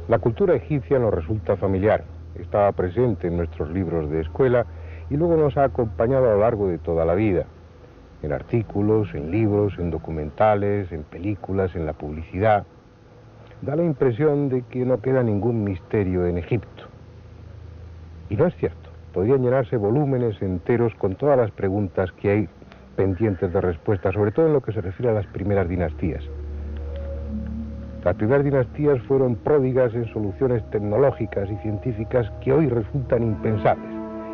La cultura egipcia nos resulta familiar, estaba presente en nuestros libros de escuela y luego nos ha acompañado a lo largo de toda la vida, en artículos, en libros, en documentales, en películas, en la publicidad. Da la impresión de que no queda ningún misterio en Egipto. Y no es cierto, podrían llenarse volúmenes enteros con todas las preguntas que hay pendientes de respuesta, sobre todo en lo que se refiere a las primeras dinastías. Las primeras dinastías fueron pródigas en soluciones tecnológicas y científicas que hoy resultan impensables,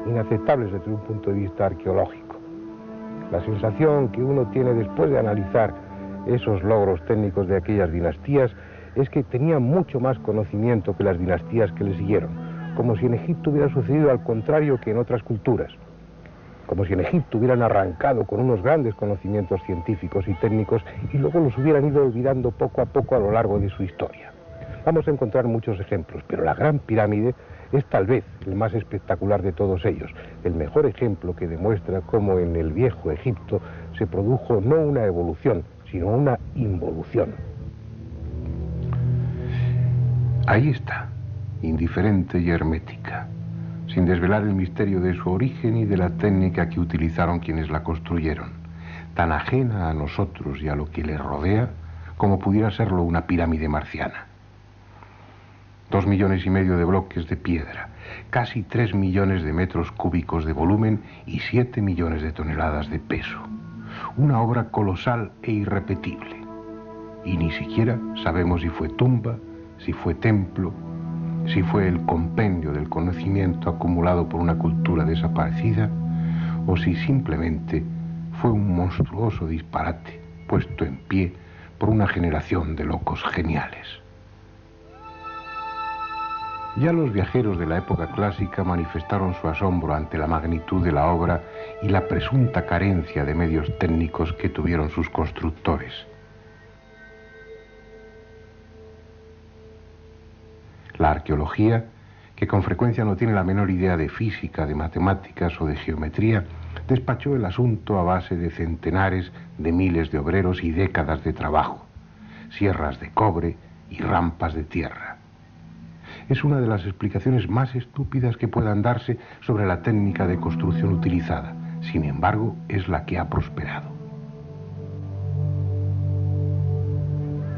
inaceptables desde un punto de vista arqueológico. La sensación que uno tiene después de analizar esos logros técnicos de aquellas dinastías es que tenían mucho más conocimiento que las dinastías que le siguieron, como si en Egipto hubiera sucedido al contrario que en otras culturas, como si en Egipto hubieran arrancado con unos grandes conocimientos científicos y técnicos y luego los hubieran ido olvidando poco a poco a lo largo de su historia. Vamos a encontrar muchos ejemplos, pero la Gran Pirámide es tal vez el más espectacular de todos ellos, el mejor ejemplo que demuestra cómo en el viejo Egipto se produjo no una evolución, sino una involución. Ahí está, indiferente y hermética, sin desvelar el misterio de su origen y de la técnica que utilizaron quienes la construyeron, tan ajena a nosotros y a lo que le rodea como pudiera serlo una pirámide marciana. 2,5 millones de bloques de piedra, casi 3 millones de metros cúbicos de volumen y 7 millones de toneladas de peso. Una obra colosal e irrepetible. Y ni siquiera sabemos si fue tumba, si fue templo, si fue el compendio del conocimiento acumulado por una cultura desaparecida, o si simplemente fue un monstruoso disparate puesto en pie por una generación de locos geniales. Ya los viajeros de la época clásica manifestaron su asombro ante la magnitud de la obra y la presunta carencia de medios técnicos que tuvieron sus constructores. La arqueología, que con frecuencia no tiene la menor idea de física, de matemáticas o de geometría, despachó el asunto a base de centenares de miles de obreros y décadas de trabajo, sierras de cobre y rampas de tierra. Es una de las explicaciones más estúpidas que puedan darse sobre la técnica de construcción utilizada. Sin embargo, es la que ha prosperado.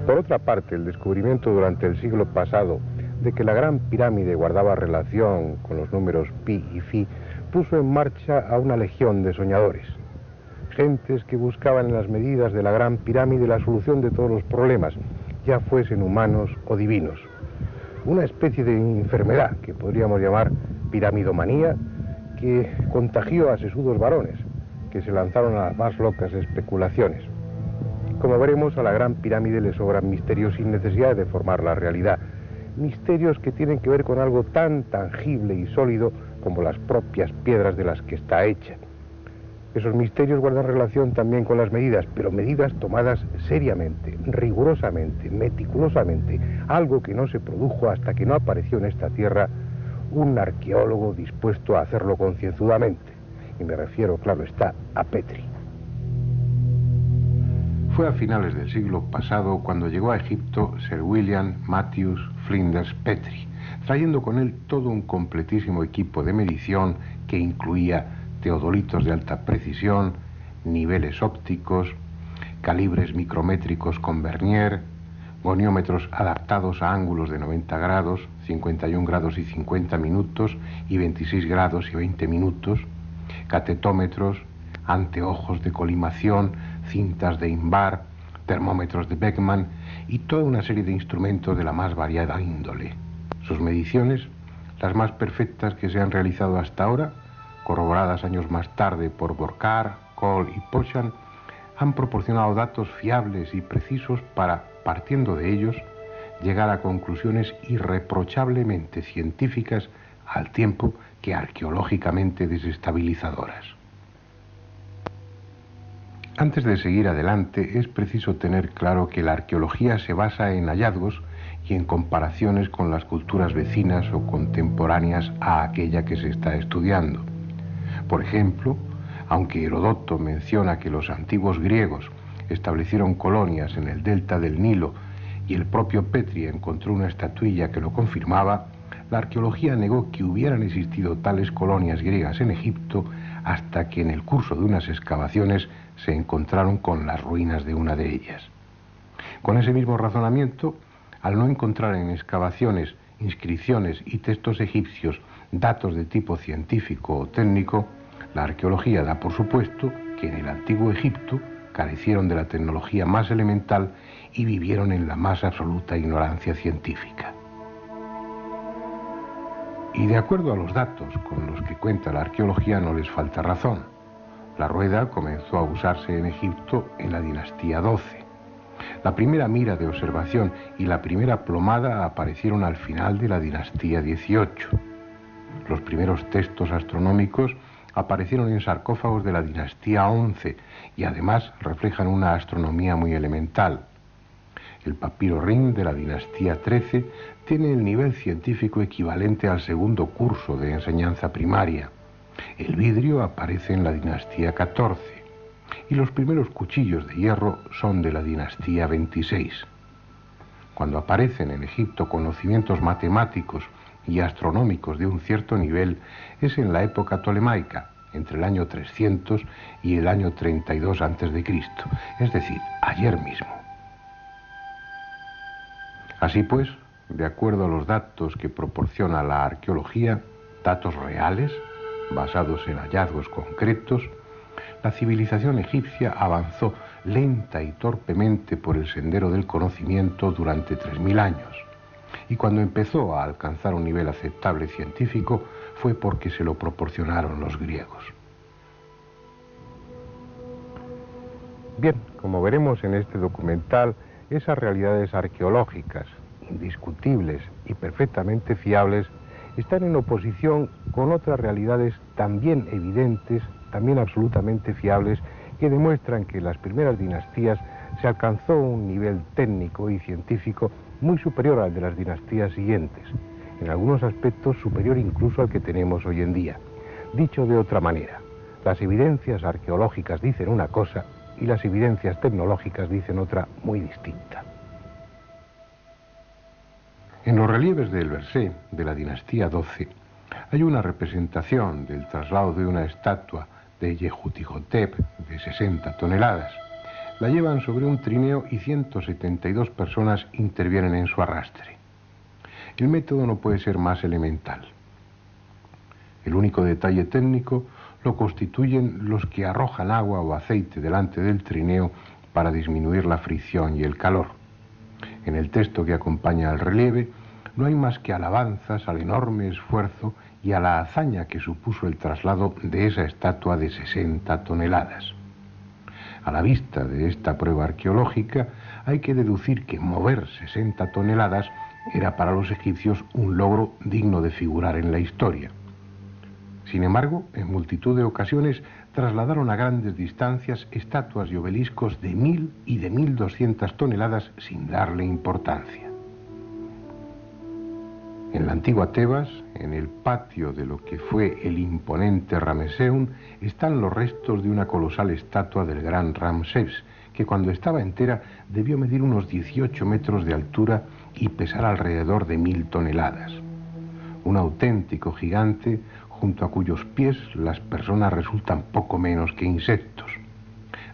Por otra parte, el descubrimiento durante el siglo pasado de que la Gran Pirámide guardaba relación con los números pi y phi puso en marcha a una legión de soñadores. Gentes que buscaban en las medidas de la Gran Pirámide la solución de todos los problemas, ya fuesen humanos o divinos. Una especie de enfermedad que podríamos llamar piramidomanía, que contagió a sesudos varones, que se lanzaron a las más locas especulaciones. Como veremos, a la Gran Pirámide le sobran misterios sin necesidad de formar la realidad. Misterios que tienen que ver con algo tan tangible y sólido como las propias piedras de las que está hecha. Esos misterios guardan relación también con las medidas, pero medidas tomadas seriamente, rigurosamente, meticulosamente, algo que no se produjo hasta que no apareció en esta tierra un arqueólogo dispuesto a hacerlo concienzudamente. Y me refiero, claro está, a Petrie. Fue a finales del siglo pasado cuando llegó a Egipto Sir William Matthews Flinders Petrie, trayendo con él todo un completísimo equipo de medición que incluía teodolitos de alta precisión, niveles ópticos, calibres micrométricos con vernier, goniómetros adaptados a ángulos de 90 grados, 51 grados y 50 minutos y 26 grados y 20 minutos, catetómetros, anteojos de colimación, cintas de Invar, termómetros de Beckman y toda una serie de instrumentos de la más variada índole. Sus mediciones, las más perfectas que se han realizado hasta ahora, corroboradas años más tarde por Burckhardt, Cole y Pochan, han proporcionado datos fiables y precisos para, partiendo de ellos, llegar a conclusiones irreprochablemente científicas al tiempo que arqueológicamente desestabilizadoras. Antes de seguir adelante, es preciso tener claro que la arqueología se basa en hallazgos y en comparaciones con las culturas vecinas o contemporáneas a aquella que se está estudiando. Por ejemplo, aunque Heródoto menciona que los antiguos griegos establecieron colonias en el delta del Nilo y el propio Petrie encontró una estatuilla que lo confirmaba, la arqueología negó que hubieran existido tales colonias griegas en Egipto hasta que en el curso de unas excavaciones se encontraron con las ruinas de una de ellas. Con ese mismo razonamiento, al no encontrar en excavaciones, inscripciones y textos egipcios datos de tipo científico o técnico, la arqueología da por supuesto que en el antiguo Egipto carecieron de la tecnología más elemental y vivieron en la más absoluta ignorancia científica. Y de acuerdo a los datos con los que cuenta la arqueología no les falta razón. La rueda comenzó a usarse en Egipto en la dinastía XII. La primera mira de observación y la primera plomada aparecieron al final de la dinastía XVIII. Los primeros textos astronómicos aparecieron en sarcófagos de la dinastía XI y además reflejan una astronomía muy elemental. El papiro Rin de la dinastía XIII tiene el nivel científico equivalente al segundo curso de enseñanza primaria. El vidrio aparece en la dinastía XIV y los primeros cuchillos de hierro son de la dinastía XXVI. Cuando aparecen en Egipto conocimientos matemáticos y astronómicos de un cierto nivel es en la época tolemaica, entre el año 300 y el año 32 a.C., es decir, ayer mismo. Así pues, de acuerdo a los datos que proporciona la arqueología, datos reales, basados en hallazgos concretos, la civilización egipcia avanzó lenta y torpemente por el sendero del conocimiento durante 3000 años. Y cuando empezó a alcanzar un nivel aceptable científico fue porque se lo proporcionaron los griegos. Bien, como veremos en este documental, esas realidades arqueológicas, indiscutibles y perfectamente fiables, están en oposición con otras realidades también evidentes, también absolutamente fiables, que demuestran que en las primeras dinastías se alcanzó un nivel técnico y científico muy superior al de las dinastías siguientes, en algunos aspectos superior incluso al que tenemos hoy en día. Dicho de otra manera, las evidencias arqueológicas dicen una cosa y las evidencias tecnológicas dicen otra muy distinta. En los relieves del Bercé de la dinastía XII hay una representación del traslado de una estatua de Yehutihotep de 60 toneladas. La llevan sobre un trineo y 172 personas intervienen en su arrastre. El método no puede ser más elemental. El único detalle técnico lo constituyen los que arrojan agua o aceite delante del trineo para disminuir la fricción y el calor. En el texto que acompaña al relieve no hay más que alabanzas al enorme esfuerzo y a la hazaña que supuso el traslado de esa estatua de 60 toneladas. A la vista de esta prueba arqueológica hay que deducir que mover 60 toneladas era para los egipcios un logro digno de figurar en la historia. Sin embargo, en multitud de ocasiones trasladaron a grandes distancias estatuas y obeliscos de 1000 y de 1200 toneladas sin darle importancia. En la antigua Tebas, en el patio de lo que fue el imponente Ramesseum, están los restos de una colosal estatua del gran Ramsés, que cuando estaba entera debió medir unos 18 metros de altura y pesar alrededor de 1000 toneladas. Un auténtico gigante junto a cuyos pies las personas resultan poco menos que insectos.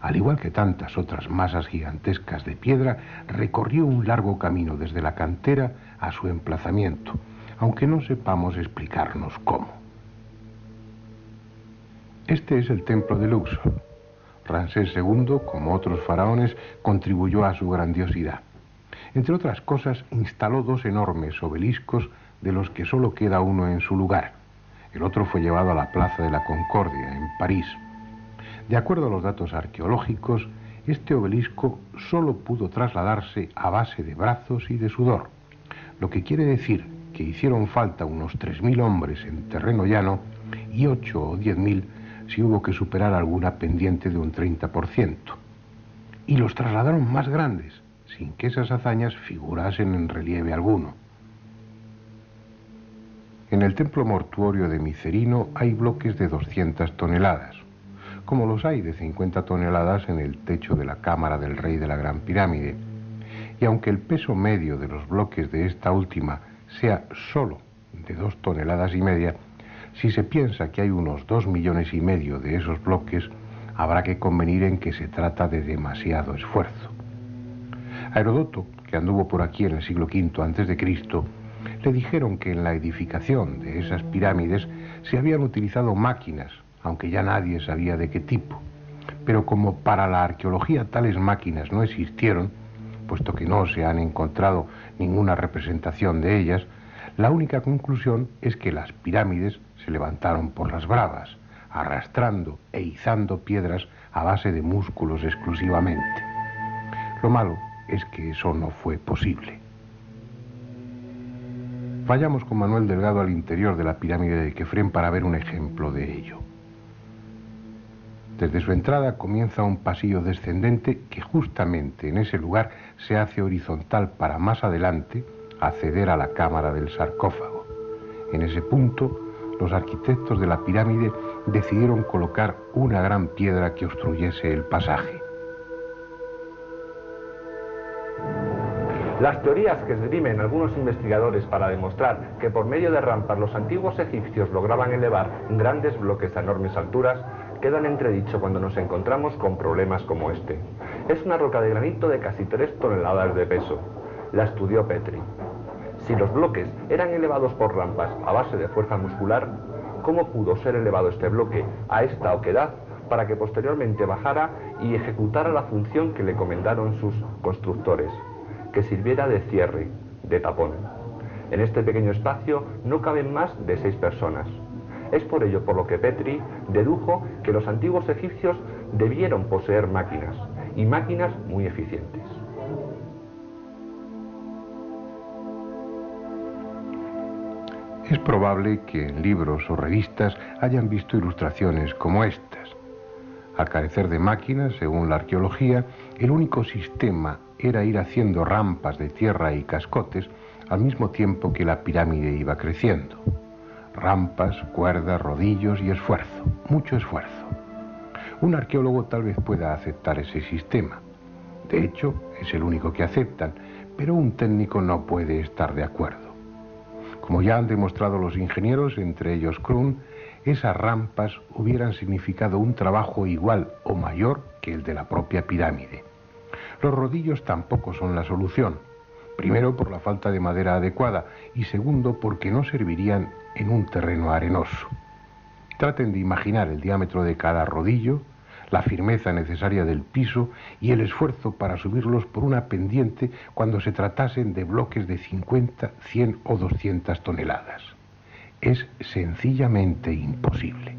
Al igual que tantas otras masas gigantescas de piedra, recorrió un largo camino desde la cantera a su emplazamiento, aunque no sepamos explicarnos cómo. Este es el templo de Luxor. Ramsés II, como otros faraones, contribuyó a su grandiosidad. Entre otras cosas, instaló 2 enormes obeliscos de los que solo queda uno en su lugar. El otro fue llevado a la Plaza de la Concordia, en París. De acuerdo a los datos arqueológicos, este obelisco solo pudo trasladarse a base de brazos y de sudor, lo que quiere decir que hicieron falta unos 3000 hombres en terreno llano y 8 o 10.000 si hubo que superar alguna pendiente de un 30%. Y los trasladaron más grandes, sin que esas hazañas figurasen en relieve alguno. En el templo mortuorio de Micerino hay bloques de 200 toneladas, como los hay de 50 toneladas en el techo de la cámara del rey de la Gran Pirámide. y aunque el peso medio de los bloques de esta última sea solo de 2,5 toneladas, si se piensa que hay unos 2,5 millones de esos bloques, habrá que convenir en que se trata de demasiado esfuerzo. A Heródoto, que anduvo por aquí en el siglo V a.C., le dijeron que en la edificación de esas pirámides se habían utilizado máquinas, aunque ya nadie sabía de qué tipo. Pero como para la arqueología tales máquinas no existieron, puesto que no se han encontrado ninguna representación de ellas, la única conclusión es que las pirámides se levantaron por las bravas, arrastrando e izando piedras a base de músculos exclusivamente. Lo malo es que eso no fue posible. Vayamos con Manuel Delgado al interior de la pirámide de Kefren para ver un ejemplo de ello. Desde su entrada comienza un pasillo descendente que justamente en ese lugar se hace horizontal para más adelante acceder a la cámara del sarcófago. En ese punto, los arquitectos de la pirámide decidieron colocar una gran piedra que obstruyese el pasaje. Las teorías que esgrimen algunos investigadores para demostrar que por medio de rampas los antiguos egipcios lograban elevar grandes bloques a enormes alturas quedan entredicho cuando nos encontramos con problemas como este. Es una roca de granito de casi 3 toneladas de peso. La estudió Petri. Si los bloques eran elevados por rampas a base de fuerza muscular, ¿cómo pudo ser elevado este bloque a esta oquedad para que posteriormente bajara y ejecutara la función que le comendaron sus constructores? Que sirviera de cierre, de tapón. En este pequeño espacio no caben más de 6 personas. Es por ello por lo que Petri dedujo que los antiguos egipcios debieron poseer máquinas, y máquinas muy eficientes. Es probable que en libros o revistas hayan visto ilustraciones como estas. Al carecer de máquinas, según la arqueología, el único sistema era ir haciendo rampas de tierra y cascotes al mismo tiempo que la pirámide iba creciendo. Rampas, cuerdas, rodillos y esfuerzo, mucho esfuerzo. Un arqueólogo tal vez pueda aceptar ese sistema. De hecho, es el único que aceptan, pero un técnico no puede estar de acuerdo. Como ya han demostrado los ingenieros, entre ellos Krun, esas rampas hubieran significado un trabajo igual o mayor que el de la propia pirámide. Los rodillos tampoco son la solución. Primero, por la falta de madera adecuada, y segundo, porque no servirían en un terreno arenoso. Traten de imaginar el diámetro de cada rodillo, la firmeza necesaria del piso y el esfuerzo para subirlos por una pendiente cuando se tratasen de bloques de 50, 100 o 200 toneladas. Es sencillamente imposible.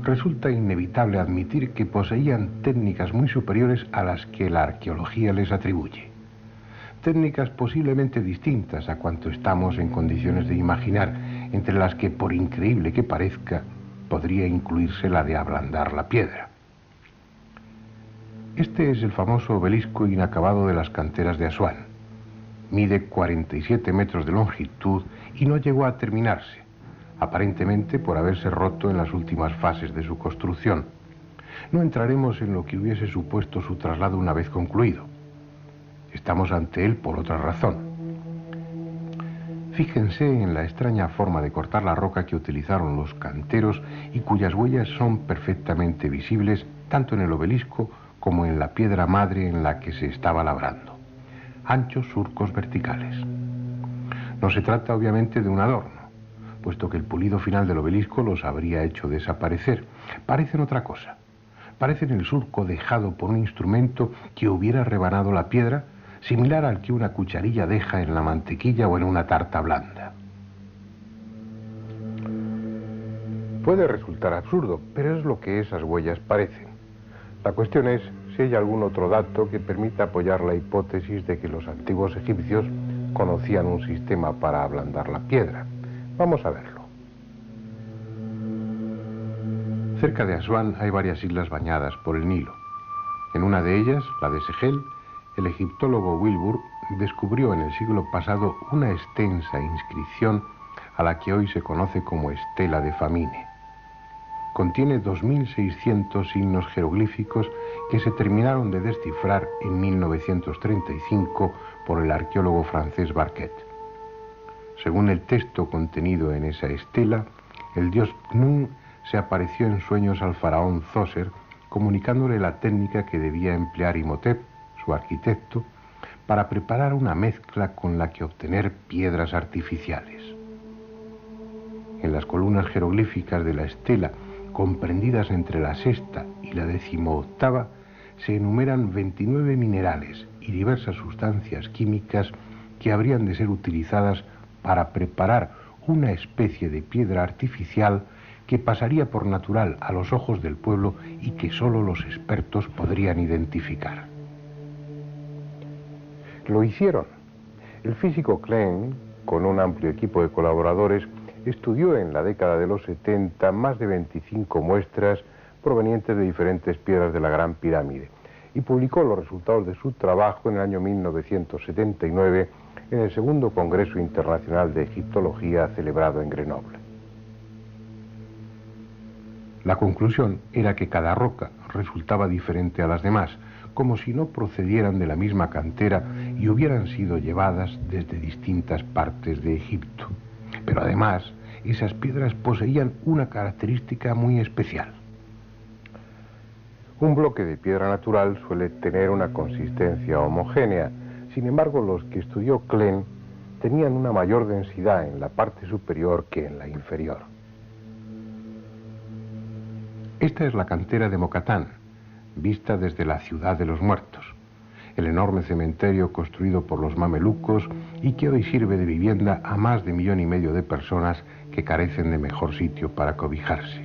Resulta inevitable admitir que poseían técnicas muy superiores a las que la arqueología les atribuye. Técnicas posiblemente distintas a cuanto estamos en condiciones de imaginar, entre las que, por increíble que parezca, podría incluirse la de ablandar la piedra. Este es el famoso obelisco inacabado de las canteras de Asuán. Mide 47 metros de longitud y no llegó a terminarse, aparentemente por haberse roto en las últimas fases de su construcción. No entraremos en lo que hubiese supuesto su traslado una vez concluido. Estamos ante él por otra razón. Fíjense en la extraña forma de cortar la roca que utilizaron los canteros y cuyas huellas son perfectamente visibles tanto en el obelisco como en la piedra madre en la que se estaba labrando. Anchos surcos verticales. No se trata obviamente de un adorno, puesto que el pulido final del obelisco los habría hecho desaparecer. Parecen otra cosa. Parecen el surco dejado por un instrumento que hubiera rebanado la piedra, similar al que una cucharilla deja en la mantequilla o en una tarta blanda. Puede resultar absurdo, pero es lo que esas huellas parecen. La cuestión es si hay algún otro dato que permita apoyar la hipótesis de que los antiguos egipcios conocían un sistema para ablandar la piedra. Vamos a verlo. Cerca de Asuán hay varias islas bañadas por el Nilo. En una de ellas, la de Segel, el egiptólogo Wilbur descubrió en el siglo pasado una extensa inscripción a la que hoy se conoce como Estela de Famine. Contiene 2.600 signos jeroglíficos que se terminaron de descifrar en 1935 por el arqueólogo francés Barquet. Según el texto contenido en esa estela, el dios Khnum se apareció en sueños al faraón Zoser, comunicándole la técnica que debía emplear Imhotep, su arquitecto, para preparar una mezcla con la que obtener piedras artificiales. En las columnas jeroglíficas de la estela, comprendidas entre la sexta y la 18ª, se enumeran 29 minerales y diversas sustancias químicas que habrían de ser utilizadas para preparar una especie de piedra artificial que pasaría por natural a los ojos del pueblo y que solo los expertos podrían identificar. Lo hicieron. El físico Klein, con un amplio equipo de colaboradores, estudió en la década de los 70 más de 25 muestras provenientes de diferentes piedras de la Gran Pirámide y publicó los resultados de su trabajo en el año 1979 en el segundo Congreso Internacional de Egiptología celebrado en Grenoble. La conclusión era que cada roca resultaba diferente a las demás, como si no procedieran de la misma cantera y hubieran sido llevadas desde distintas partes de Egipto. Pero además, esas piedras poseían una característica muy especial. Un bloque de piedra natural suele tener una consistencia homogénea. Sin embargo, los que estudió Klein tenían una mayor densidad en la parte superior que en la inferior. Esta es la cantera de Mokatán, vista desde la ciudad de los muertos, el enorme cementerio construido por los mamelucos y que hoy sirve de vivienda a más de 1,5 millones de personas que carecen de mejor sitio para cobijarse.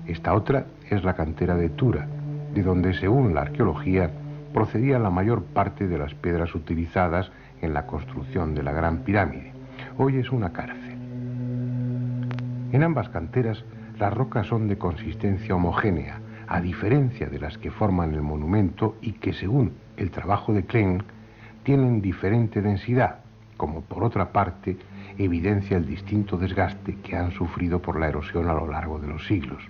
Esta otra es la cantera de Tura, de donde, según la arqueología, procedía la mayor parte de las piedras utilizadas en la construcción de la Gran Pirámide. Hoy es una cárcel. En ambas canteras, las rocas son de consistencia homogénea, a diferencia de las que forman el monumento y que, según el trabajo de Klein, tienen diferente densidad, como por otra parte evidencia el distinto desgaste que han sufrido por la erosión a lo largo de los siglos.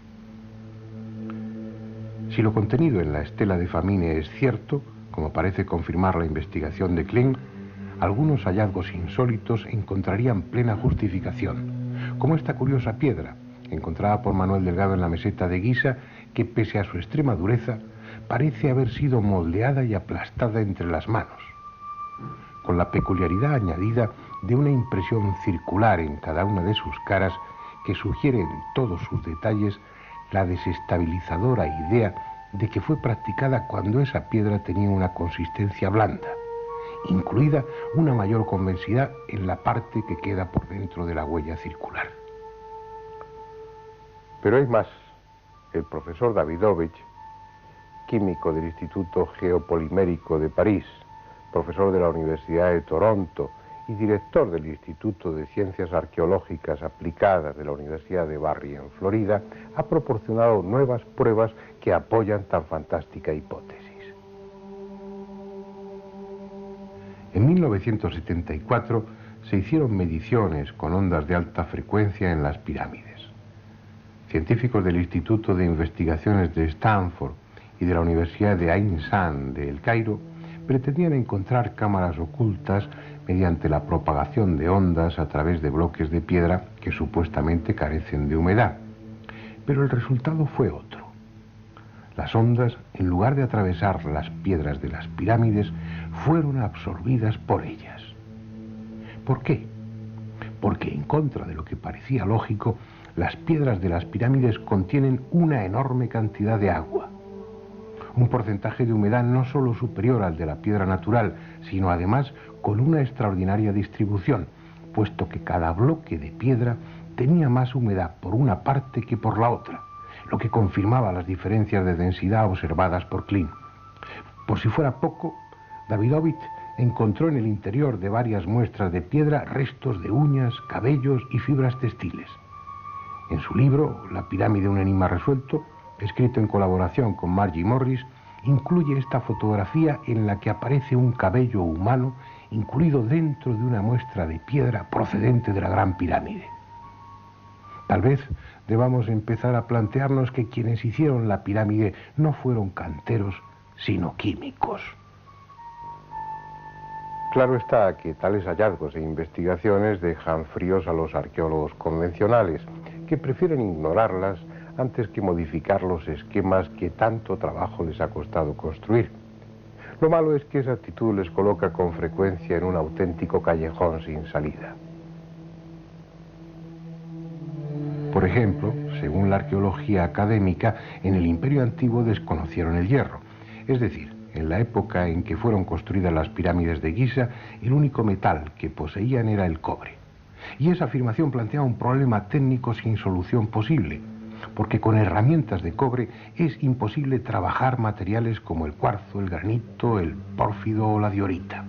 Si lo contenido en la estela de Famine es cierto, como parece confirmar la investigación de Klein, algunos hallazgos insólitos encontrarían plena justificación, como esta curiosa piedra, encontrada por Manuel Delgado en la meseta de Guisa, que pese a su extrema dureza, parece haber sido moldeada y aplastada entre las manos, con la peculiaridad añadida de una impresión circular en cada una de sus caras que sugiere en todos sus detalles la desestabilizadora idea de que fue practicada cuando esa piedra tenía una consistencia blanda, incluida una mayor convexidad en la parte que queda por dentro de la huella circular. Pero hay más. El profesor Davidovich, químico del Instituto Geopolimérico de París, profesor de la Universidad de Toronto y director del Instituto de Ciencias Arqueológicas Aplicadas de la Universidad de Barry en Florida, ha proporcionado nuevas pruebas que apoyan tan fantástica hipótesis. En 1974 se hicieron mediciones con ondas de alta frecuencia en las pirámides. Científicos del Instituto de Investigaciones de Stanford y de la Universidad de Ain Sham de El Cairo pretendían encontrar cámaras ocultas mediante la propagación de ondas a través de bloques de piedra que supuestamente carecen de humedad. Pero el resultado fue otro. Las ondas, en lugar de atravesar las piedras de las pirámides, fueron absorbidas por ellas. ¿Por qué? Porque, en contra de lo que parecía lógico, las piedras de las pirámides contienen una enorme cantidad de agua. Un porcentaje de humedad no solo superior al de la piedra natural, sino además con una extraordinaria distribución, puesto que cada bloque de piedra tenía más humedad por una parte que por la otra, lo que confirmaba las diferencias de densidad observadas por Klein. Por si fuera poco, Davidovich encontró en el interior de varias muestras de piedra restos de uñas, cabellos y fibras textiles. En su libro, La pirámide, un enigma resuelto, escrito en colaboración con Margie Morris, incluye esta fotografía en la que aparece un cabello humano incluido dentro de una muestra de piedra procedente de la Gran Pirámide. Tal vez debamos empezar a plantearnos que quienes hicieron la pirámide no fueron canteros, sino químicos. Claro está que tales hallazgos e investigaciones dejan fríos a los arqueólogos convencionales, que prefieren ignorarlas antes que modificar los esquemas que tanto trabajo les ha costado construir. Lo malo es que esa actitud les coloca con frecuencia en un auténtico callejón sin salida. Por ejemplo, según la arqueología académica, en el Imperio Antiguo desconocieron el hierro. Es decir, en la época en que fueron construidas las pirámides de Giza, el único metal que poseían era el cobre. Y esa afirmación plantea un problema técnico sin solución posible, porque con herramientas de cobre es imposible trabajar materiales como el cuarzo, el granito, el pórfido o la diorita.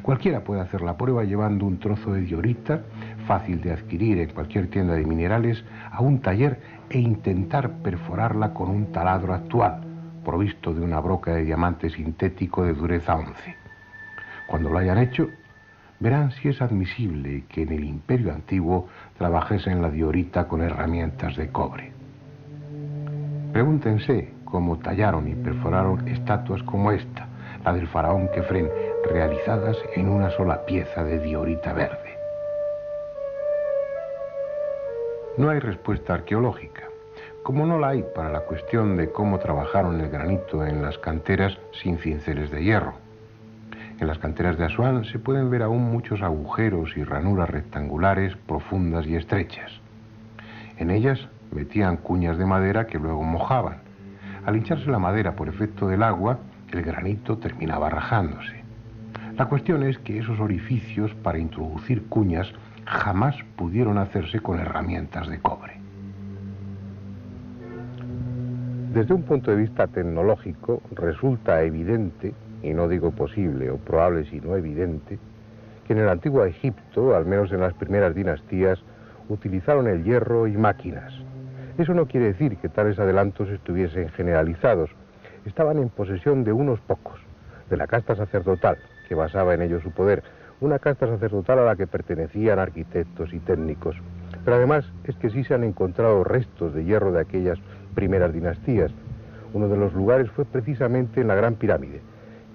Cualquiera puede hacer la prueba llevando un trozo de diorita, fácil de adquirir en cualquier tienda de minerales, a un taller e intentar perforarla con un taladro actual, provisto de una broca de diamante sintético de dureza 11. Cuando lo hayan hecho, verán si es admisible que en el Imperio Antiguo trabajesen la diorita con herramientas de cobre. Pregúntense cómo tallaron y perforaron estatuas como esta, la del faraón Kefren, realizadas en una sola pieza de diorita verde. No hay respuesta arqueológica, como no la hay para la cuestión de cómo trabajaron el granito en las canteras sin cinceles de hierro. En las canteras de Asuán se pueden ver aún muchos agujeros y ranuras rectangulares profundas y estrechas. En ellas metían cuñas de madera que luego mojaban. Al hincharse la madera por efecto del agua, el granito terminaba rajándose. La cuestión es que esos orificios para introducir cuñas jamás pudieron hacerse con herramientas de cobre. Desde un punto de vista tecnológico, resulta evidente, y no digo posible o probable sino evidente, que en el antiguo Egipto, al menos en las primeras dinastías, utilizaron el hierro y máquinas. Eso no quiere decir que tales adelantos estuviesen generalizados. Estaban en posesión de unos pocos, de la casta sacerdotal, que basaba en ello su poder, una casta sacerdotal a la que pertenecían arquitectos y técnicos. Pero además es que sí se han encontrado restos de hierro de aquellas primeras dinastías. Uno de los lugares fue precisamente en la Gran Pirámide,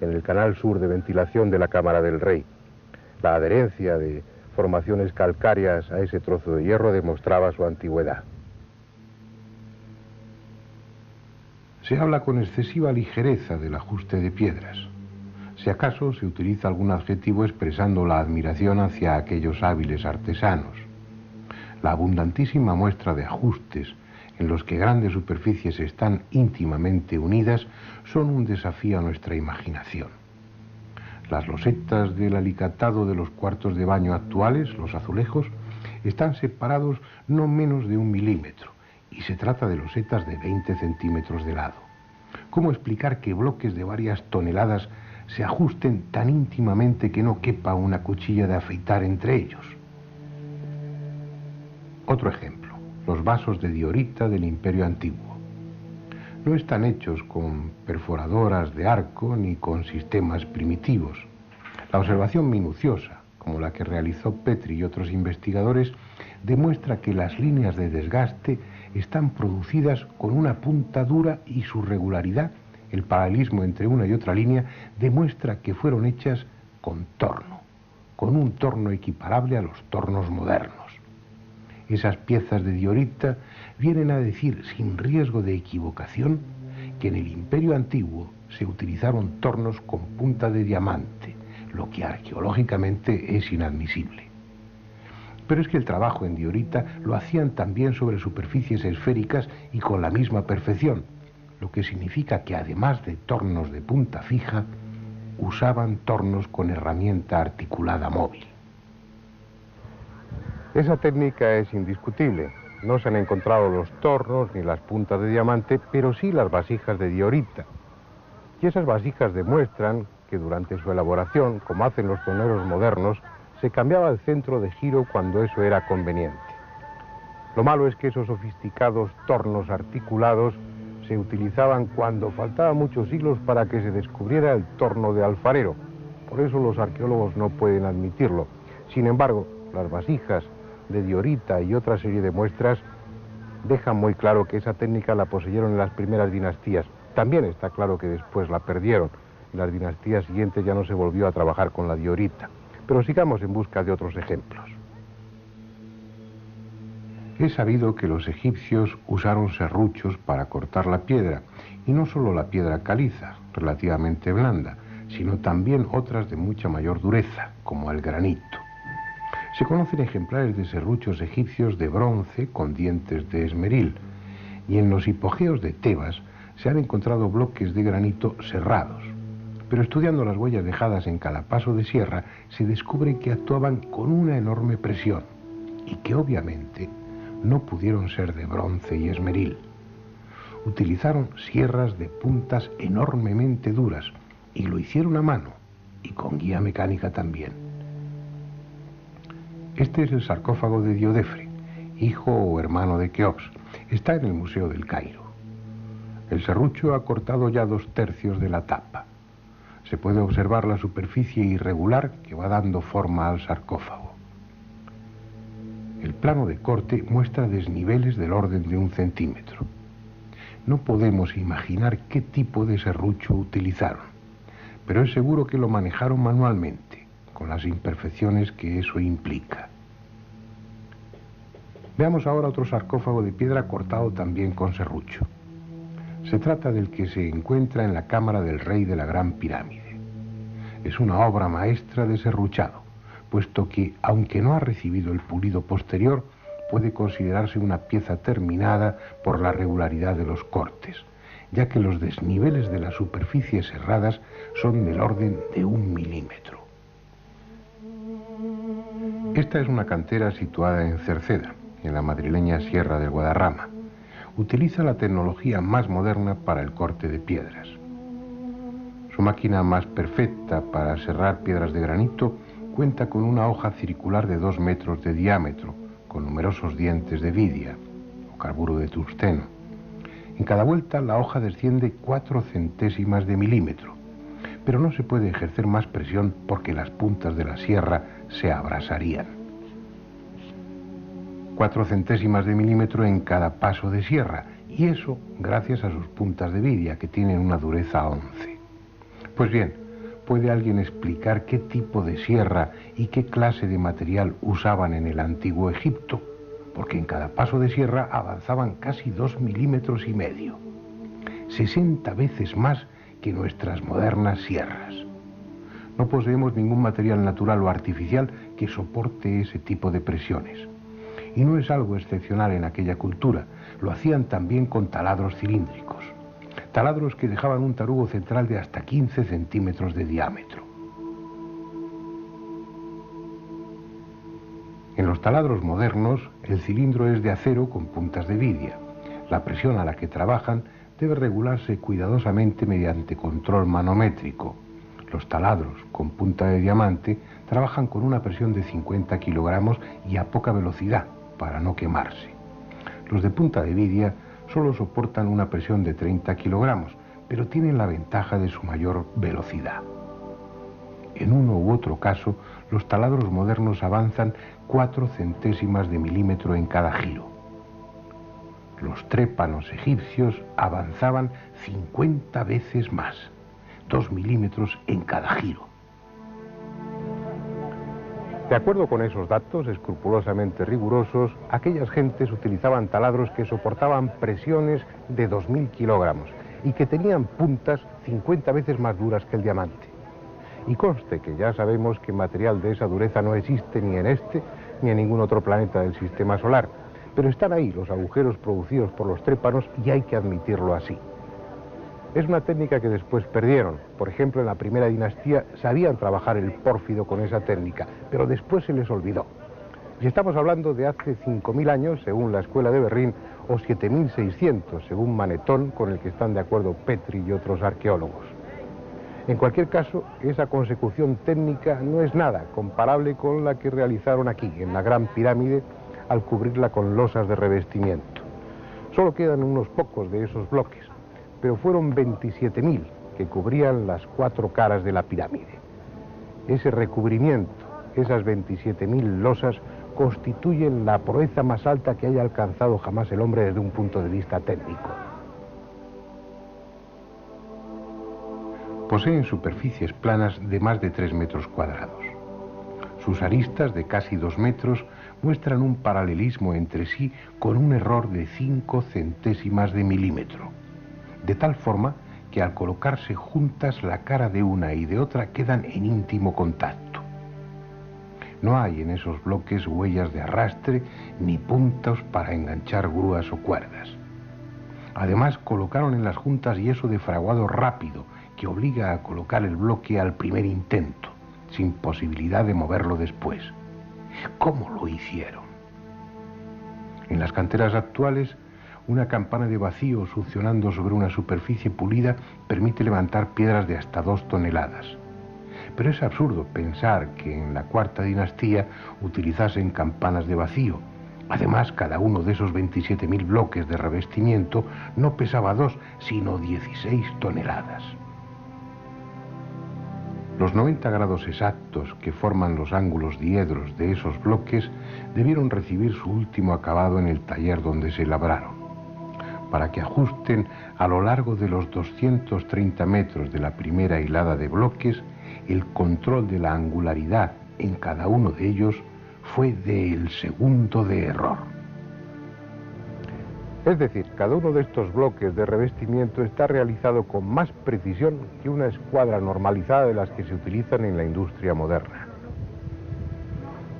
en el canal sur de ventilación de la Cámara del Rey. La adherencia de formaciones calcáreas a ese trozo de hierro demostraba su antigüedad. Se habla con excesiva ligereza del ajuste de piedras. Si acaso se utiliza algún adjetivo expresando la admiración hacia aquellos hábiles artesanos. La abundantísima muestra de ajustes en los que grandes superficies están íntimamente unidas son un desafío a nuestra imaginación. Las losetas del alicatado de los cuartos de baño actuales, los azulejos, están separados no menos de 1 milímetro, y se trata de losetas de 20 centímetros de lado. ¿Cómo explicar que bloques de varias toneladas se ajusten tan íntimamente que no quepa una cuchilla de afeitar entre ellos? Otro ejemplo, los vasos de diorita del Imperio Antiguo. No están hechos con perforadoras de arco ni con sistemas primitivos. La observación minuciosa, como la que realizó Petri y otros investigadores, demuestra que las líneas de desgaste están producidas con una punta dura y su regularidad, el paralelismo entre una y otra línea, demuestra que fueron hechas con torno, con un torno equiparable a los tornos modernos. Esas piezas de diorita vienen a decir, sin riesgo de equivocación, que en el Imperio Antiguo se utilizaron tornos con punta de diamante, lo que arqueológicamente es inadmisible. Pero es que el trabajo en diorita lo hacían también sobre superficies esféricas y con la misma perfección, lo que significa que además de tornos de punta fija, usaban tornos con herramienta articulada móvil. Esa técnica es indiscutible. No se han encontrado los tornos ni las puntas de diamante, pero sí las vasijas de diorita. Y esas vasijas demuestran que durante su elaboración, como hacen los toneros modernos, se cambiaba el centro de giro cuando eso era conveniente. Lo malo es que esos sofisticados tornos articulados se utilizaban cuando faltaban muchos siglos para que se descubriera el torno de alfarero. Por eso los arqueólogos no pueden admitirlo. Sin embargo, las vasijas de diorita y otra serie de muestras dejan muy claro que esa técnica la poseyeron en las primeras dinastías. También está claro que después la perdieron. En las dinastías siguientes ya no se volvió a trabajar con la diorita. Pero sigamos en busca de otros ejemplos. Es sabido que los egipcios usaron serruchos para cortar la piedra, y no solo la piedra caliza, relativamente blanda, sino también otras de mucha mayor dureza, como el granito. Se conocen ejemplares de serruchos egipcios de bronce con dientes de esmeril, y en los hipogeos de Tebas se han encontrado bloques de granito serrados. Pero estudiando las huellas dejadas en cada paso de sierra, se descubre que actuaban con una enorme presión, y que obviamente no pudieron ser de bronce y esmeril. Utilizaron sierras de puntas enormemente duras, y lo hicieron a mano, y con guía mecánica también. Este es el sarcófago de Diodefre, hijo o hermano de Keops. Está en el Museo del Cairo. El serrucho ha cortado ya 2/3 de la tapa. Se puede observar la superficie irregular que va dando forma al sarcófago. El plano de corte muestra desniveles del orden de 1 centímetro. No podemos imaginar qué tipo de serrucho utilizaron, pero es seguro que lo manejaron manualmente, con las imperfecciones que eso implica. Veamos ahora otro sarcófago de piedra cortado también con serrucho. Se trata del que se encuentra en la cámara del rey de la Gran Pirámide. Es una obra maestra de serruchado, puesto que, aunque no ha recibido el pulido posterior, puede considerarse una pieza terminada por la regularidad de los cortes, ya que los desniveles de las superficies serradas son del orden de 1 milímetro. Esta es una cantera situada en Cerceda, en la madrileña Sierra del Guadarrama. Utiliza la tecnología más moderna para el corte de piedras. Su máquina más perfecta para serrar piedras de granito cuenta con una hoja circular de 2 metros de diámetro, con numerosos dientes de vidia o carburo de tungsteno. En cada vuelta la hoja desciende 4 centésimas de milímetro, pero no se puede ejercer más presión porque las puntas de la sierra se abrasarían. 4 centésimas de milímetro en cada paso de sierra, y eso gracias a sus puntas de vidia, que tienen una dureza 11. Pues bien, ¿puede alguien explicar qué tipo de sierra y qué clase de material usaban en el antiguo Egipto? Porque en cada paso de sierra avanzaban casi 2,5 milímetros, 60 veces más que nuestras modernas sierras. No poseemos ningún material natural o artificial que soporte ese tipo de presiones. Y no es algo excepcional en aquella cultura, lo hacían también con taladros cilíndricos. Taladros que dejaban un tarugo central de hasta 15 centímetros de diámetro. En los taladros modernos, el cilindro es de acero con puntas de vidia. La presión a la que trabajan debe regularse cuidadosamente mediante control manométrico. Los taladros con punta de diamante trabajan con una presión de 50 kilogramos y a poca velocidad para no quemarse. Los de punta de vidia solo soportan una presión de 30 kilogramos, pero tienen la ventaja de su mayor velocidad. En uno u otro caso, los taladros modernos avanzan 4 centésimas de milímetro en cada giro. Los trépanos egipcios avanzaban 50 veces más, 2 milímetros en cada giro. De acuerdo con esos datos escrupulosamente rigurosos, aquellas gentes utilizaban taladros que soportaban presiones de 2.000 kilogramos y que tenían puntas 50 veces más duras que el diamante. Y conste que ya sabemos que material de esa dureza no existe ni en este ni en ningún otro planeta del sistema solar, pero están ahí los agujeros producidos por los trépanos y hay que admitirlo así. Es una técnica que después perdieron. Por ejemplo, en la primera dinastía sabían trabajar el pórfido con esa técnica, pero después se les olvidó. Y estamos hablando de hace 5.000 años, según la Escuela de Berlín, o 7.600, según Manetón, con el que están de acuerdo Petri y otros arqueólogos. En cualquier caso, esa consecución técnica no es nada comparable con la que realizaron aquí, en la Gran Pirámide, al cubrirla con losas de revestimiento. Solo quedan unos pocos de esos bloques, pero fueron 27.000 que cubrían las 4 caras de la pirámide. Ese recubrimiento, esas 27.000 losas, constituyen la proeza más alta que haya alcanzado jamás el hombre desde un punto de vista técnico. Poseen superficies planas de más de 3 metros cuadrados. Sus aristas, de casi 2 metros, muestran un paralelismo entre sí con un error de 5 centésimas de milímetro, de tal forma que al colocarse juntas la cara de una y de otra quedan en íntimo contacto. No hay en esos bloques huellas de arrastre ni puntos para enganchar grúas o cuerdas. Además, colocaron en las juntas yeso de fraguado rápido que obliga a colocar el bloque al primer intento, sin posibilidad de moverlo después. ¿Cómo lo hicieron? En las canteras actuales, una campana de vacío succionando sobre una superficie pulida permite levantar piedras de hasta 2 toneladas. Pero es absurdo pensar que en la cuarta dinastía utilizasen campanas de vacío. Además, cada uno de esos 27.000 bloques de revestimiento no pesaba 2, sino 16 toneladas. Los 90 grados exactos que forman los ángulos diedros de esos bloques debieron recibir su último acabado en el taller donde se labraron, para que ajusten a lo largo de los 230 metros de la primera hilada de bloques. El control de la angularidad en cada uno de ellos fue del segundo de error. Es decir, cada uno de estos bloques de revestimiento está realizado con más precisión que una escuadra normalizada de las que se utilizan en la industria moderna.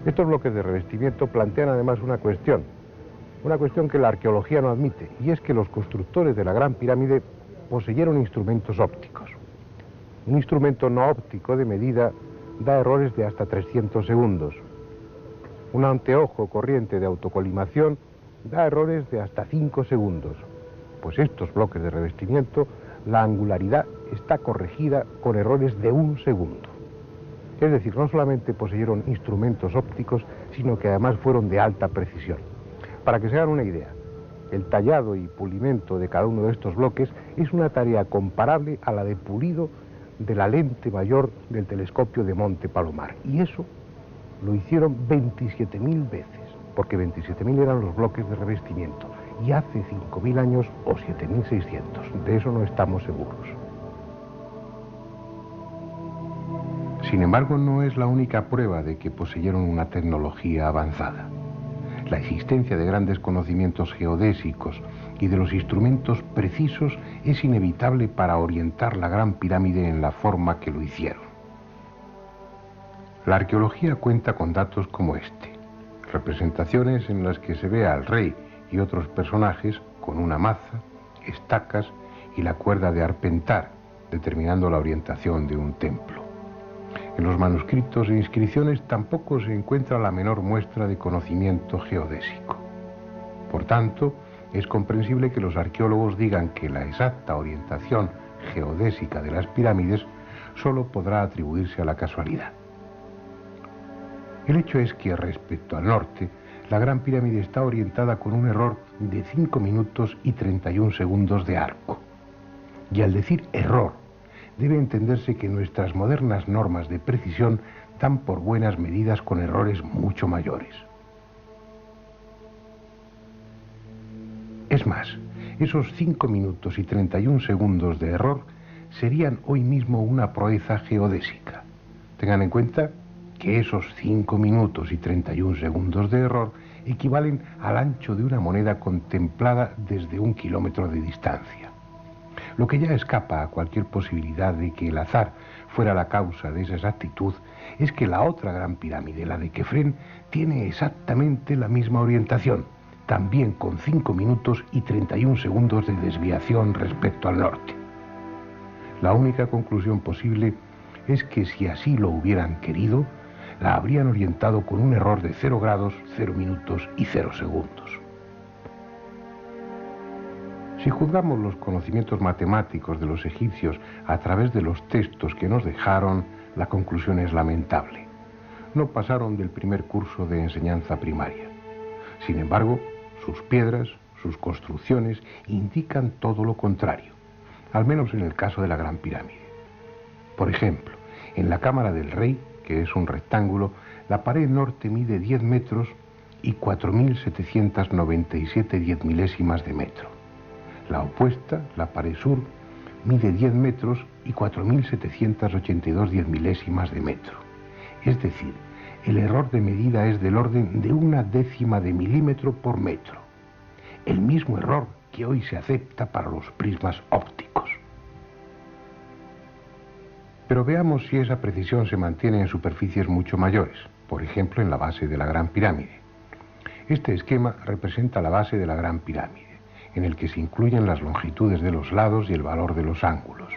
Estos bloques de revestimiento plantean además una cuestión que la arqueología no admite, y es que los constructores de la Gran Pirámide poseyeron instrumentos ópticos. Un instrumento no óptico de medida da errores de hasta 300 segundos. Un anteojo corriente de autocolimación da errores de hasta 5 segundos. Pues estos bloques de revestimiento, la angularidad está corregida con errores de 1 segundo. Es decir, no solamente poseyeron instrumentos ópticos, sino que además fueron de alta precisión. Para que se hagan una idea, el tallado y pulimento de cada uno de estos bloques es una tarea comparable a la de pulido de la lente mayor del telescopio de Monte Palomar. Y eso lo hicieron 27.000 veces, porque 27.000 eran los bloques de revestimiento, y hace 5.000 años o 7.600, de eso no estamos seguros. Sin embargo, no es la única prueba de que poseyeron una tecnología avanzada. La existencia de grandes conocimientos geodésicos y de los instrumentos precisos es inevitable para orientar la Gran Pirámide en la forma que lo hicieron. La arqueología cuenta con datos como este: representaciones en las que se ve al rey y otros personajes con una maza, estacas y la cuerda de arpentar, determinando la orientación de un templo. En los manuscritos e inscripciones tampoco se encuentra la menor muestra de conocimiento geodésico. Por tanto, es comprensible que los arqueólogos digan que la exacta orientación geodésica de las pirámides solo podrá atribuirse a la casualidad. El hecho es que respecto al norte, la Gran Pirámide está orientada con un error de 5 minutos y 31 segundos de arco. Y al decir error, debe entenderse que nuestras modernas normas de precisión dan por buenas medidas con errores mucho mayores. Es más, esos 5 minutos y 31 segundos de error serían hoy mismo una proeza geodésica. Tengan en cuenta que esos 5 minutos y 31 segundos de error equivalen al ancho de una moneda contemplada desde 1 kilómetro de distancia. Lo que ya escapa a cualquier posibilidad de que el azar fuera la causa de esa exactitud es que la otra Gran Pirámide, la de Kefren, tiene exactamente la misma orientación, también con 5 minutos y 31 segundos de desviación respecto al norte. La única conclusión posible es que si así lo hubieran querido, la habrían orientado con un error de 0 grados, 0 minutos y 0 segundos. Si juzgamos los conocimientos matemáticos de los egipcios a través de los textos que nos dejaron, la conclusión es lamentable. No pasaron del primer curso de enseñanza primaria. Sin embargo, sus piedras, sus construcciones indican todo lo contrario, al menos en el caso de la Gran Pirámide. Por ejemplo, en la cámara del rey, que es un rectángulo, la pared norte mide 10 metros y 4.797 diezmilésimas de metro. La opuesta, la pared sur, mide 10 metros y 4.782 diezmilésimas de metro. Es decir, el error de medida es del orden de 1/10 de milímetro por metro. El mismo error que hoy se acepta para los prismas ópticos. Pero veamos si esa precisión se mantiene en superficies mucho mayores, por ejemplo en la base de la Gran Pirámide. Este esquema representa la base de la Gran Pirámide, en el que se incluyen las longitudes de los lados y el valor de los ángulos.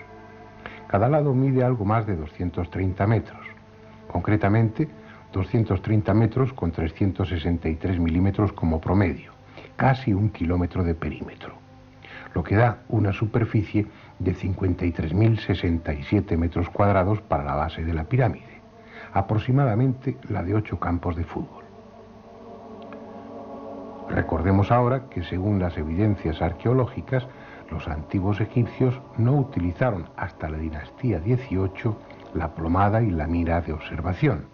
Cada lado mide algo más de 230 metros, concretamente 230 metros con 363 milímetros como promedio, casi 1 kilómetro de perímetro, lo que da una superficie de 53.067 metros cuadrados para la base de la pirámide, aproximadamente la de 8 campos de fútbol. Recordemos ahora que según las evidencias arqueológicas, los antiguos egipcios no utilizaron hasta la dinastía XVIII la plomada y la mira de observación.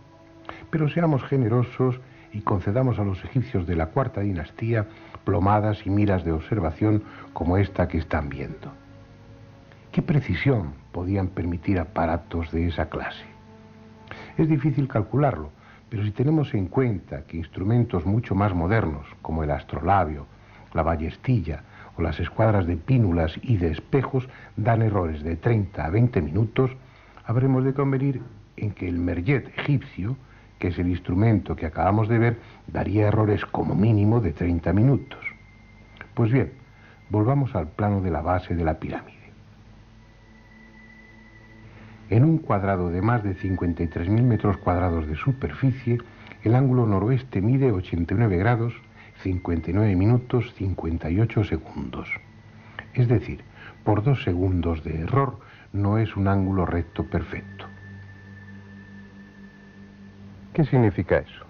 Pero seamos generosos y concedamos a los egipcios de la cuarta dinastía plomadas y miras de observación como esta que están viendo. ¿Qué precisión podían permitir aparatos de esa clase? Es difícil calcularlo, pero si tenemos en cuenta que instrumentos mucho más modernos, como el astrolabio, la ballestilla o las escuadras de pínulas y de espejos, dan errores de 30 a 20 minutos, habremos de convenir en que el merjet egipcio, que es el instrumento que acabamos de ver, daría errores como mínimo de 30 minutos. Pues bien, volvamos al plano de la base de la pirámide. En un cuadrado de más de 53.000 metros cuadrados de superficie, el ángulo noroeste mide 89 grados, 59 minutos, 58 segundos. Es decir, por 2 segundos de error no es un ángulo recto perfecto. ¿Qué significa eso?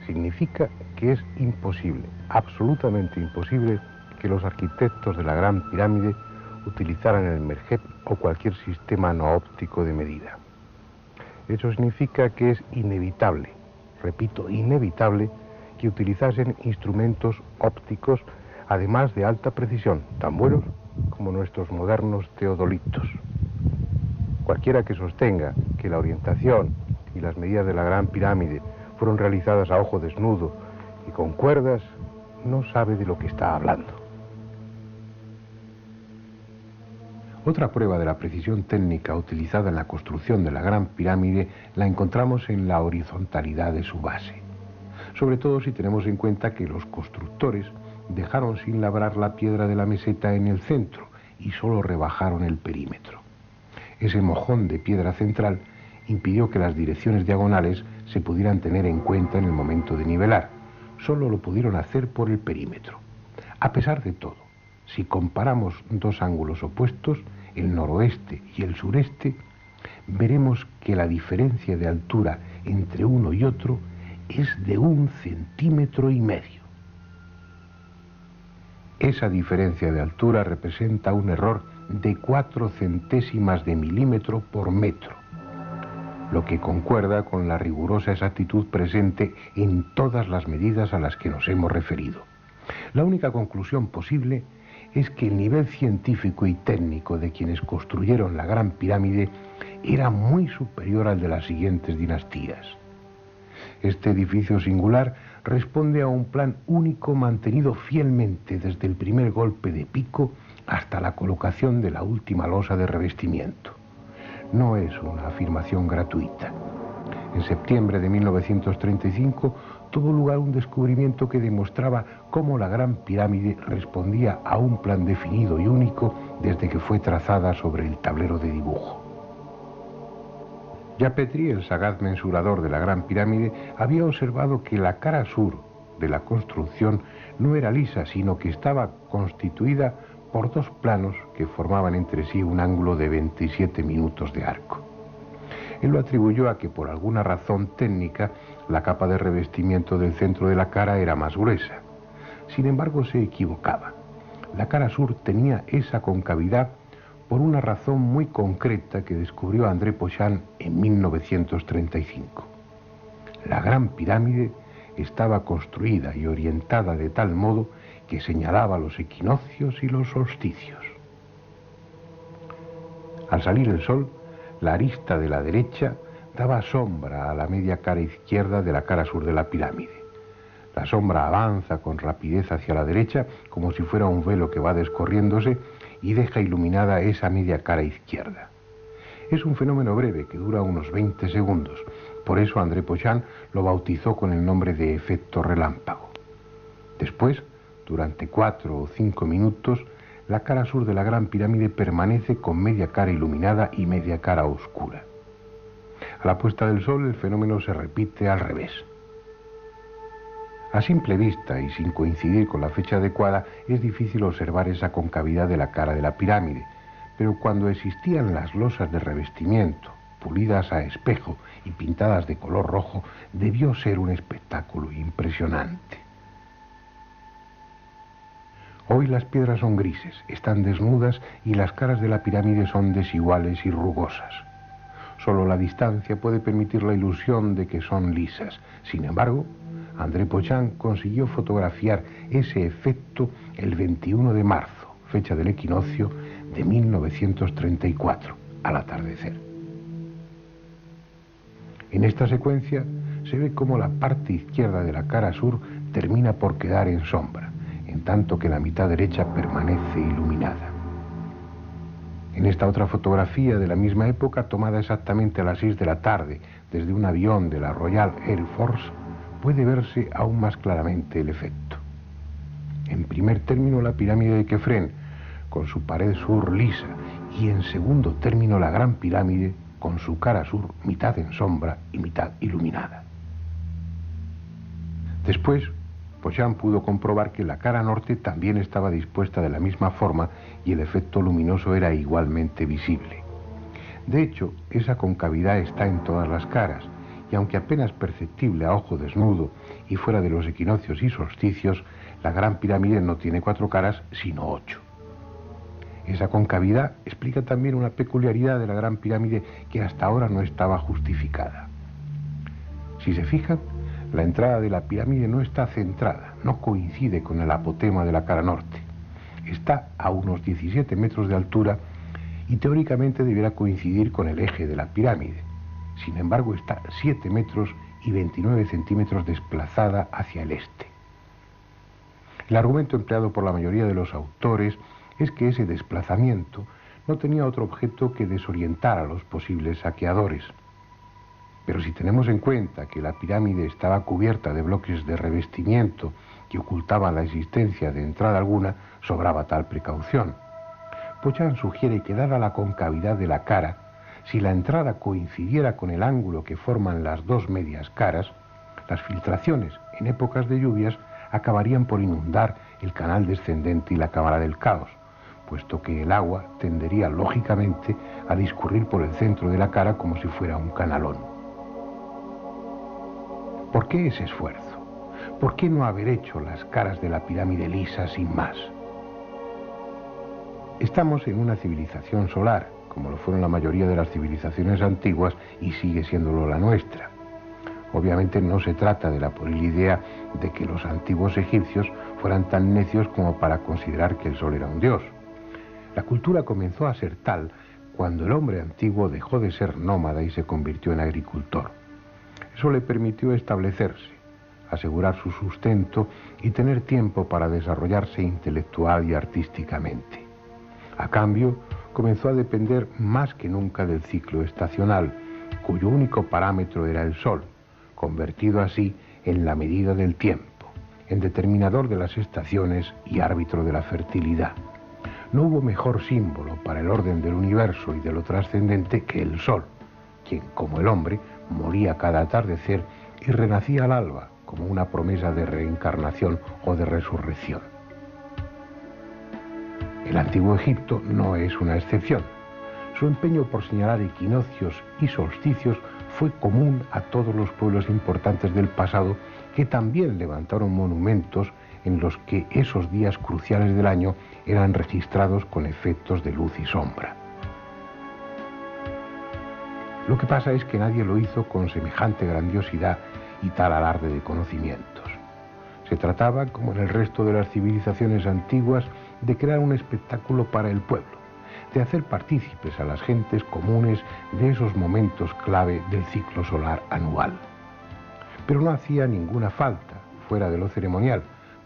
Significa que es imposible, absolutamente imposible, que los arquitectos de la Gran Pirámide utilizaran el merjet o cualquier sistema no óptico de medida. Eso significa que es inevitable, repito, inevitable, que utilizasen instrumentos ópticos, además de alta precisión, tan buenos como nuestros modernos teodolitos. Cualquiera que sostenga que la orientación y las medidas de la Gran Pirámide fueron realizadas a ojo desnudo y con cuerdas, no sabe de lo que está hablando. Otra prueba de la precisión técnica utilizada en la construcción de la Gran Pirámide la encontramos en la horizontalidad de su base, sobre todo si tenemos en cuenta que los constructores dejaron sin labrar la piedra de la meseta en el centro y solo rebajaron el perímetro. Ese mojón de piedra central impidió que las direcciones diagonales se pudieran tener en cuenta en el momento de nivelar. Solo lo pudieron hacer por el perímetro. A pesar de todo, si comparamos dos ángulos opuestos, el noroeste y el sureste, veremos que la diferencia de altura entre uno y otro es de 1,5 centímetros. Esa diferencia de altura representa un error de 4 centésimas de milímetro por metro, lo que concuerda con la rigurosa exactitud presente en todas las medidas a las que nos hemos referido. La única conclusión posible es que el nivel científico y técnico de quienes construyeron la Gran Pirámide era muy superior al de las siguientes dinastías. Este edificio singular responde a un plan único mantenido fielmente desde el primer golpe de pico hasta la colocación de la última losa de revestimiento. No es una afirmación gratuita. En septiembre de 1935 tuvo lugar un descubrimiento que demostraba cómo la Gran Pirámide respondía a un plan definido y único desde que fue trazada sobre el tablero de dibujo. Yapetri, el sagaz mensurador de la Gran Pirámide, había observado que la cara sur de la construcción no era lisa, sino que estaba constituida por dos planos que formaban entre sí un ángulo de 27 minutos de arco. Él lo atribuyó a que por alguna razón técnica la capa de revestimiento del centro de la cara era más gruesa. Sin embargo, se equivocaba. La cara sur tenía esa concavidad por una razón muy concreta que descubrió André Pochon en 1935. La Gran Pirámide estaba construida y orientada de tal modo que señalaba los equinoccios y los solsticios. Al salir el sol, la arista de la derecha daba sombra a la media cara izquierda de la cara sur de la pirámide. La sombra avanza con rapidez hacia la derecha como si fuera un velo que va descorriéndose y deja iluminada esa media cara izquierda. Es un fenómeno breve que dura unos 20 segundos. Por eso André Pochant lo bautizó con el nombre de efecto relámpago. Después, durante 4 o 5 minutos, la cara sur de la Gran Pirámide permanece con media cara iluminada y media cara oscura. A la puesta del sol el fenómeno se repite al revés. A simple vista y sin coincidir con la fecha adecuada es difícil observar esa concavidad de la cara de la pirámide, pero cuando existían las losas de revestimiento, pulidas a espejo y pintadas de color rojo, debió ser un espectáculo impresionante. Hoy las piedras son grises, están desnudas y las caras de la pirámide son desiguales y rugosas. Solo la distancia puede permitir la ilusión de que son lisas. Sin embargo, André Pochant consiguió fotografiar ese efecto el 21 de marzo, fecha del equinoccio de 1934, al atardecer. En esta secuencia se ve cómo la parte izquierda de la cara sur termina por quedar en sombra, en tanto que la mitad derecha permanece iluminada. En esta otra fotografía de la misma época, tomada exactamente a las 6 de la tarde desde un avión de la Royal Air Force, puede verse aún más claramente el efecto. En primer término, la pirámide de Kefren, con su pared sur lisa, y en segundo término, la Gran Pirámide, con su cara sur mitad en sombra y mitad iluminada. Después, Pochant pudo comprobar que la cara norte también estaba dispuesta de la misma forma y el efecto luminoso era igualmente visible. De hecho, esa concavidad está en todas las caras, y aunque apenas perceptible a ojo desnudo y fuera de los equinoccios y solsticios, la Gran Pirámide no tiene 4 caras, sino 8. Esa concavidad explica también una peculiaridad de la Gran Pirámide que hasta ahora no estaba justificada. Si se fijan, la entrada de la pirámide no está centrada, no coincide con el apotema de la cara norte. Está a unos 17 metros de altura y teóricamente debiera coincidir con el eje de la pirámide. Sin embargo, está 7 metros y 29 centímetros desplazada hacia el este. El argumento empleado por la mayoría de los autores es que ese desplazamiento no tenía otro objeto que desorientar a los posibles saqueadores. Pero si tenemos en cuenta que la pirámide estaba cubierta de bloques de revestimiento que ocultaban la existencia de entrada alguna, sobraba tal precaución. Pochant sugiere que dada la concavidad de la cara, si la entrada coincidiera con el ángulo que forman las dos medias caras, las filtraciones en épocas de lluvias acabarían por inundar el canal descendente y la cámara del caos, puesto que el agua tendería lógicamente a discurrir por el centro de la cara como si fuera un canalón. ¿Por qué ese esfuerzo? ¿Por qué no haber hecho las caras de la pirámide lisas sin más? Estamos en una civilización solar, como lo fueron la mayoría de las civilizaciones antiguas, y sigue siéndolo la nuestra. Obviamente no se trata de la pueril idea de que los antiguos egipcios fueran tan necios como para considerar que el sol era un dios. La cultura comenzó a ser tal cuando el hombre antiguo dejó de ser nómada y se convirtió en agricultor. Eso le permitió establecerse, asegurar su sustento y tener tiempo para desarrollarse intelectual y artísticamente. A cambio, comenzó a depender más que nunca del ciclo estacional, cuyo único parámetro era el sol, convertido así en la medida del tiempo, en determinador de las estaciones y árbitro de la fertilidad. No hubo mejor símbolo para el orden del universo y de lo trascendente que el sol, quien, como el hombre, moría cada atardecer y renacía al alba como una promesa de reencarnación o de resurrección. El antiguo Egipto no es una excepción. Su empeño por señalar equinoccios y solsticios fue común a todos los pueblos importantes del pasado, que también levantaron monumentos en los que esos días cruciales del año eran registrados con efectos de luz y sombra. Lo que pasa es que nadie lo hizo con semejante grandiosidad y tal alarde de conocimientos. Se trataba, como en el resto de las civilizaciones antiguas, de crear un espectáculo para el pueblo, de hacer partícipes a las gentes comunes de esos momentos clave del ciclo solar anual. Pero no hacía ninguna falta, fuera de lo ceremonial,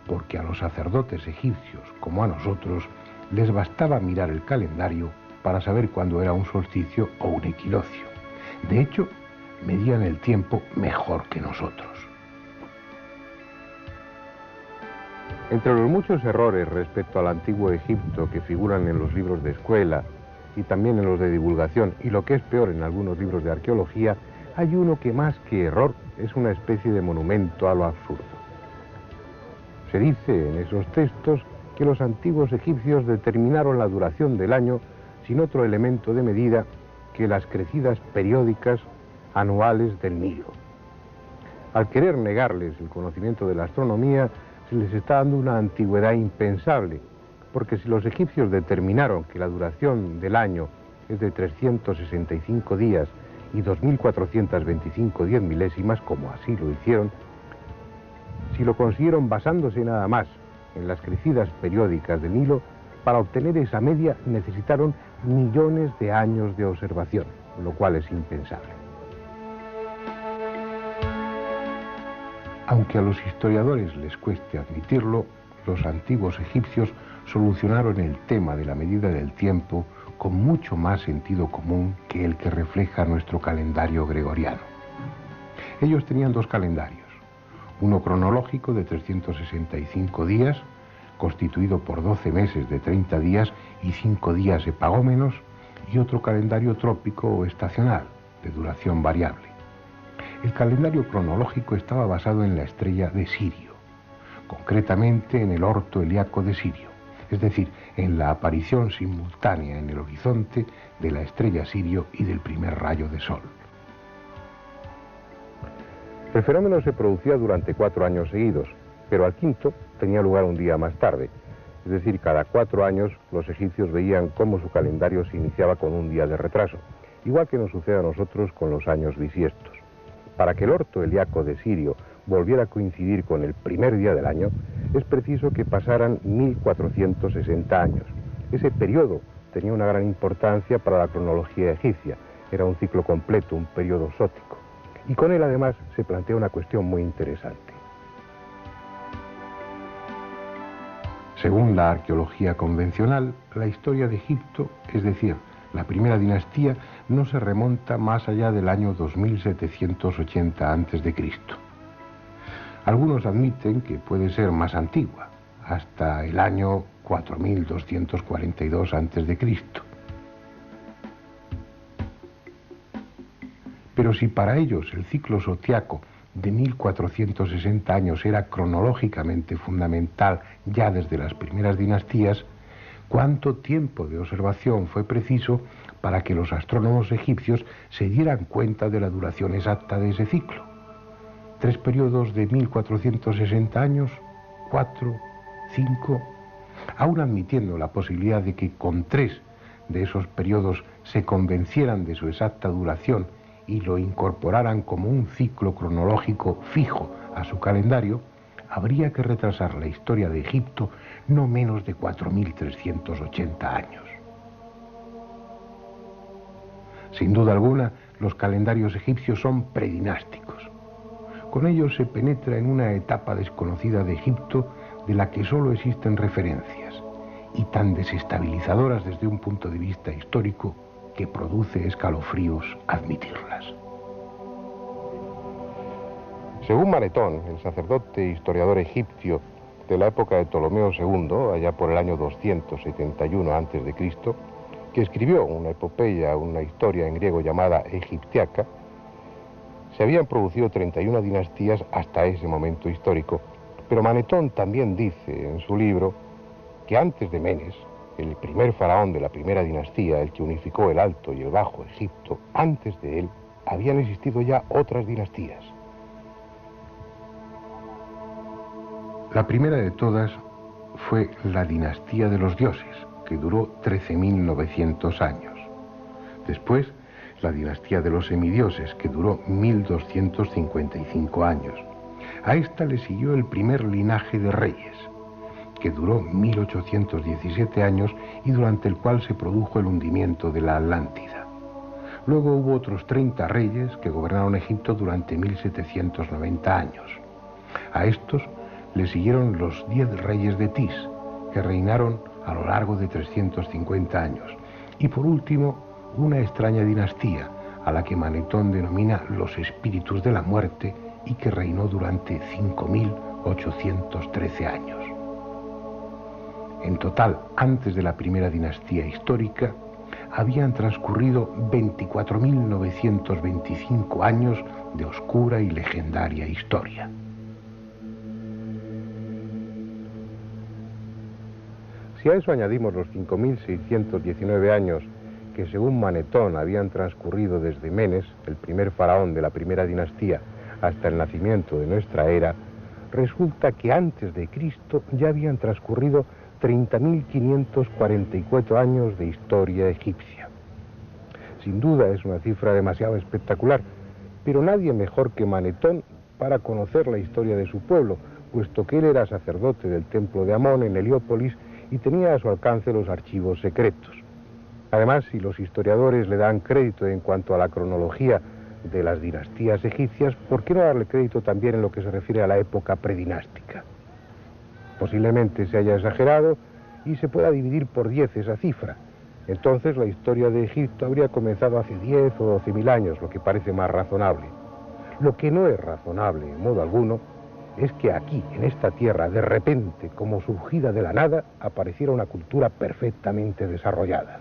porque a los sacerdotes egipcios, como a nosotros, les bastaba mirar el calendario para saber cuándo era un solsticio o un equinoccio. De hecho, medían el tiempo mejor que nosotros. Entre los muchos errores respecto al antiguo Egipto que figuran en los libros de escuela y también en los de divulgación, y lo que es peor en algunos libros de arqueología, hay uno que más que error es una especie de monumento a lo absurdo. Se dice en esos textos que los antiguos egipcios determinaron la duración del año sin otro elemento de medida que las crecidas periódicas anuales del Nilo. Al querer negarles el conocimiento de la astronomía, se les está dando una antigüedad impensable, porque si los egipcios determinaron que la duración del año es de 365 días y 2425 10 milésimas, como así lo hicieron, si lo consiguieron basándose nada más en las crecidas periódicas del Nilo, para obtener esa media necesitaron millones de años de observación, lo cual es impensable. Aunque a los historiadores les cueste admitirlo, los antiguos egipcios solucionaron el tema de la medida del tiempo con mucho más sentido común que el que refleja nuestro calendario gregoriano. Ellos tenían dos calendarios, uno cronológico de 365 días, constituido por 12 meses de 30 días y 5 días epagómenos, y otro calendario trópico o estacional, de duración variable. El calendario cronológico estaba basado en la estrella de Sirio, concretamente en el orto helíaco de Sirio, es decir, en la aparición simultánea en el horizonte de la estrella Sirio y del primer rayo de sol. El fenómeno se producía durante 4 años seguidos, pero al quinto tenía lugar un día más tarde. Es decir, cada 4 años los egipcios veían cómo su calendario se iniciaba con un día de retraso, igual que nos sucede a nosotros con los años bisiestos. Para que el orto helíaco de Sirio volviera a coincidir con el primer día del año, es preciso que pasaran 1460 años. Ese periodo tenía una gran importancia para la cronología egipcia. Era un ciclo completo, un periodo sótico. Y con él además se plantea una cuestión muy interesante. Según la arqueología convencional, la historia de Egipto, es decir, la primera dinastía, no se remonta más allá del año 2780 a.C. Algunos admiten que puede ser más antigua, hasta el año 4242 a.C. Pero si para ellos el ciclo zodiaco de 1460 años era cronológicamente fundamental ya desde las primeras dinastías, ¿cuánto tiempo de observación fue preciso para que los astrónomos egipcios se dieran cuenta de la duración exacta de ese ciclo? 3 periodos de 1460 años, 4, 5, aún admitiendo la posibilidad de que con 3 de esos periodos se convencieran de su exacta duración y lo incorporaran como un ciclo cronológico fijo a su calendario, habría que retrasar la historia de Egipto no menos de 4380 años. Sin duda alguna, los calendarios egipcios son predinásticos. Con ellos se penetra en una etapa desconocida de Egipto de la que solo existen referencias, y tan desestabilizadoras desde un punto de vista histórico que produce escalofríos admitirlas. Según Manetón, el sacerdote e historiador egipcio de la época de Ptolomeo II, allá por el año 271 a.C., que escribió una epopeya, una historia en griego llamada Egiptiaca, se habían producido 31 dinastías hasta ese momento histórico, pero Manetón también dice en su libro que antes de Menes, el primer faraón de la primera dinastía, el que unificó el Alto y el Bajo Egipto, antes de él habían existido ya otras dinastías. La primera de todas fue la dinastía de los dioses, que duró 13.900 años. Después la dinastía de los semidioses, que duró 1255 años. A esta le siguió el primer linaje de reyes, que duró 1817 años y durante el cual se produjo el hundimiento de la Atlántida. Luego hubo otros 30 reyes que gobernaron Egipto durante 1790 años. A estos le siguieron los 10 reyes de Tis, que reinaron a lo largo de 350 años. Y por último, una extraña dinastía, a la que Manetón denomina los espíritus de la muerte y que reinó durante 5.813 años. En total, antes de la primera dinastía histórica, habían transcurrido 24.925 años de oscura y legendaria historia. Si a eso añadimos los 5.619 años que según Manetón habían transcurrido desde Menes, el primer faraón de la primera dinastía, hasta el nacimiento de nuestra era, resulta que antes de Cristo ya habían transcurrido 30.544 años de historia egipcia. Sin duda es una cifra demasiado espectacular, pero nadie mejor que Manetón para conocer la historia de su pueblo, puesto que él era sacerdote del templo de Amón en Heliópolis y tenía a su alcance los archivos secretos. Además, si los historiadores le dan crédito en cuanto a la cronología de las dinastías egipcias, ¿por qué no darle crédito también en lo que se refiere a la época predinástica? Posiblemente se haya exagerado y se pueda dividir por 10 esa cifra. Entonces la historia de Egipto habría comenzado hace 10 o 12.000 años, lo que parece más razonable. Lo que no es razonable, en modo alguno, es que aquí, en esta tierra, de repente, como surgida de la nada, apareciera una cultura perfectamente desarrollada.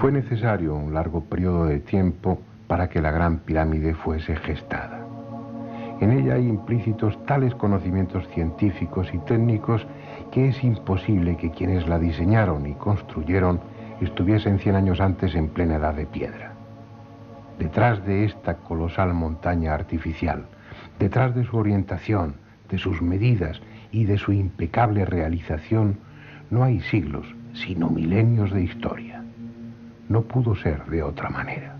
Fue necesario un largo periodo de tiempo para que la Gran Pirámide fuese gestada. En ella hay implícitos tales conocimientos científicos y técnicos que es imposible que quienes la diseñaron y construyeron estuviesen 100 años antes en plena edad de piedra. Detrás de esta colosal montaña artificial, detrás de su orientación, de sus medidas y de su impecable realización, no hay siglos, sino milenios de historia. No pudo ser de otra manera.